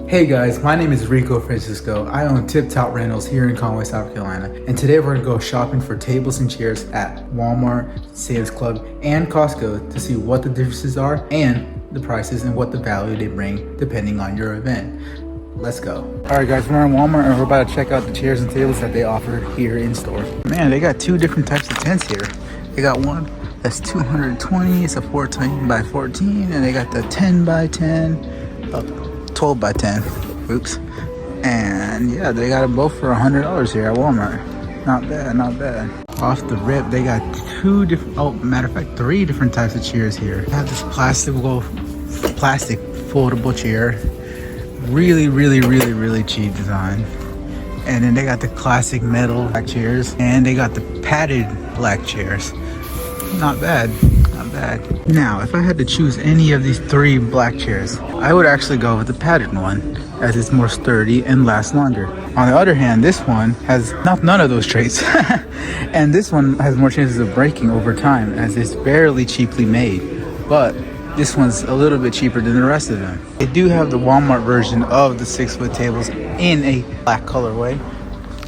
Hey guys, my name is Rico Francisco. I own Tip Top Rentals here in Conway, South Carolina. And today we're gonna go shopping for tables and chairs at Walmart, Sam's Club, and Costco to see what the differences are and the prices and what the value they bring depending on your event. Let's go. All right guys, we're in Walmart and we're about to check out the chairs and tables that they offer here in store. Man, they got two different types of tents here. They got one that's 220, it's a 14 by 14, and they got the 10 by 10, 12 by 10. Oops. And yeah, they got them both for $100 here at Walmart. Not bad, not bad. Off the rip, they got two different, oh, matter of fact, three different types of chairs here. They have this plastic foldable chair. Really cheap design. And then they got the classic metal black chairs, and they got the padded black chairs. Not bad, not bad. Now, if I had to choose any of these three black chairs, I would actually go with the padded one, as it's more sturdy and lasts longer. On the other hand, this one has none of those traits. And this one has more chances of breaking over time, as it's barely cheaply made. But this one's a little bit cheaper than the rest of them. They do have the Walmart version of the 6-foot tables in a black colorway,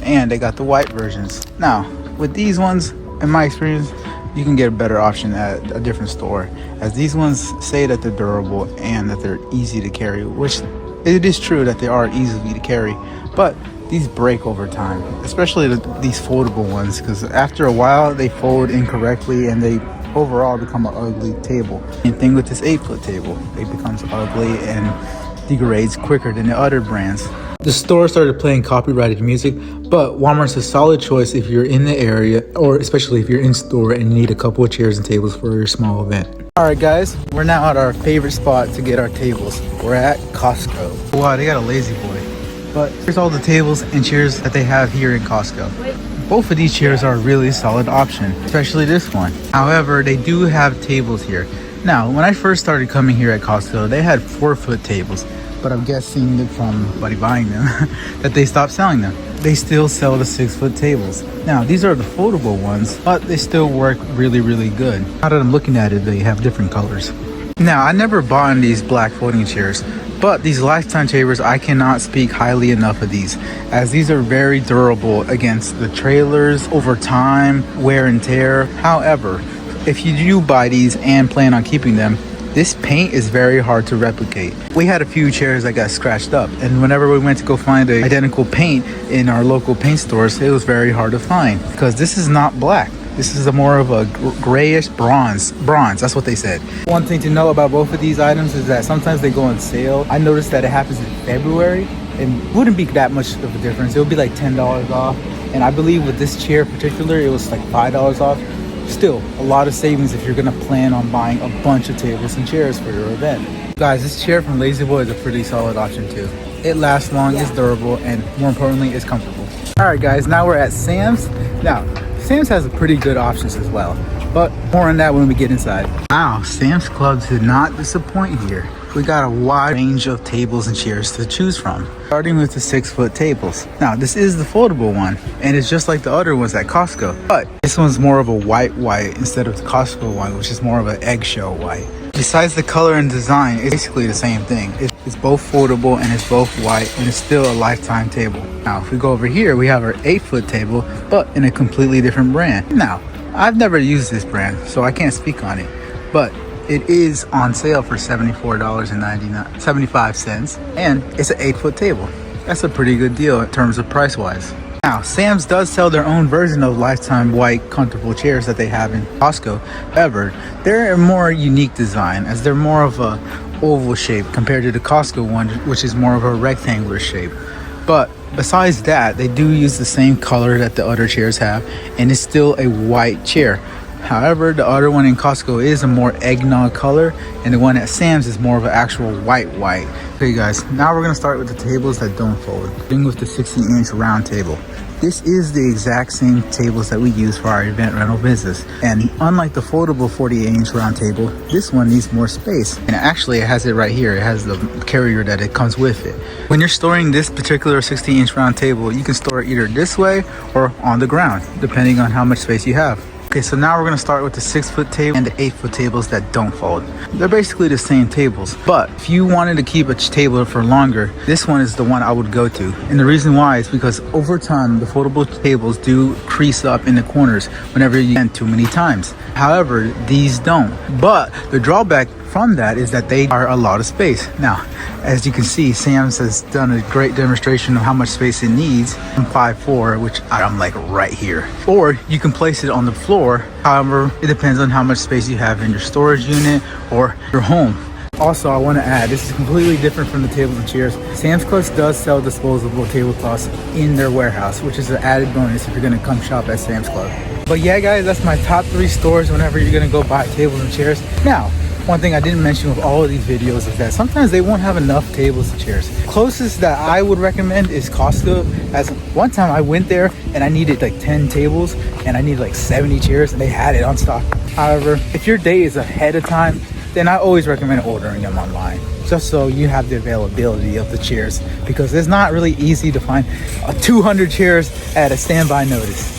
and they got the white versions. Now, with these ones, in my experience, you can get a better option at a different store, as these ones say that they're durable and that they're easy to carry, which it is true that they are easily to carry, but these break over time, especially these foldable ones, because after a while they fold incorrectly and they overall become an ugly table. Same thing with this 8-foot table. It becomes ugly and degrades quicker than the other brands. The store started playing copyrighted music, but Walmart's a solid choice if you're in the area, or especially if you're in store and you need a couple of chairs and tables for your small event. Alright guys, we're now at our favorite spot to get our tables. We're at Costco. Wow, they got a lazy boy. But here's all the tables and chairs that they have here in Costco. Both of these chairs are a really solid option, especially this one. However, they do have tables here. Now, when I first started coming here at Costco, they had 4-foot tables. But I'm guessing that from somebody buying them that they stopped selling them. They still sell the 6-foot tables. Now, these are the foldable ones, but they still work really good. Now that I'm looking at it, they have different colors. Now, I never bought these black folding chairs, but these lifetime chairs, I cannot speak highly enough of these, as these are very durable against the trailers over time, wear and tear. However, if you do buy these and plan on keeping them, this paint is very hard to replicate. We had a few chairs that got scratched up, and whenever we went to go find the identical paint in our local paint stores, it was very hard to find, because this is not black. This is more of a grayish bronze. That's what they said. One thing to know about both of these items is that sometimes they go on sale. I noticed that it happens in February, and it wouldn't be that much of a difference. It would be like $10 off, and I believe with this chair in particular, it was like $5 off. Still, a lot of savings if you're gonna plan on buying a bunch of tables and chairs for your event. Guys, this chair from La-Z-Boy is a pretty solid option too. It lasts long, it's durable, and more importantly, it's comfortable. Alright guys, now we're at Sam's. Now, Sam's has pretty good options as well, but more on that when we get inside. Wow, Sam's Club did not disappoint here. We got a wide range of tables and chairs to choose from, starting with the 6-foot tables. Now, this is the foldable one, and it's just like the other ones at Costco, but this one's more of a white instead of the Costco one, which is more of an eggshell white. Besides the color and design, it's basically the same thing. It's both foldable and it's both white, and it's still a lifetime table. Now, if we go over here, we have our 8-foot table, but in a completely different brand. Now, I've never used this brand, so I can't speak on it, but it is on sale for $74.75, and it's an 8-foot table. That's a pretty good deal in terms of price-wise. Now, Sam's does sell their own version of lifetime white comfortable chairs that they have in Costco. However, they're a more unique design, as they're more of a oval shape compared to the Costco one, which is more of a rectangular shape. But besides that, they do use the same color that the other chairs have, and it's still a white chair. However, the other one in Costco is a more eggnog color, and the one at Sam's is more of an actual white. Okay guys, now we're going to start with the tables that don't fold. Starting with the 60-inch round table. This is the exact same tables that we use for our event rental business. And unlike the foldable 48-inch round table, this one needs more space. And actually, it has it right here. It has the carrier that it comes with it. When you're storing this particular 60-inch round table, you can store it either this way or on the ground, depending on how much space you have. Okay, so now we're gonna start with the 6-foot table and the 8-foot tables that don't fold. They're basically the same tables, but if you wanted to keep a table for longer, this one is the one I would go to. And the reason why is because over time, the foldable tables do crease up in the corners whenever you bend too many times. However, these don't. But the drawback from that is that they are a lot of space. Now, as you can see, Sam's has done a great demonstration of how much space it needs. I'm 5'4", which I'm like right here. Or you can place it on the floor. However, it depends on how much space you have in your storage unit or your home. Also, I want to add, this is completely different from the tables and chairs. Sam's Club does sell disposable tablecloths in their warehouse, which is an added bonus if you're going to come shop at Sam's Club. But yeah, guys, that's my top 3 stores whenever you're going to go buy tables and chairs. Now, one thing I didn't mention with all of these videos is that sometimes they won't have enough tables and chairs. Closest that I would recommend is Costco. As one time I went there and I needed like 10 tables and I needed like 70 chairs and they had it on stock. However, if your day is ahead of time, then I always recommend ordering them online, just so you have the availability of the chairs, because it's not really easy to find 200 chairs at a standby notice.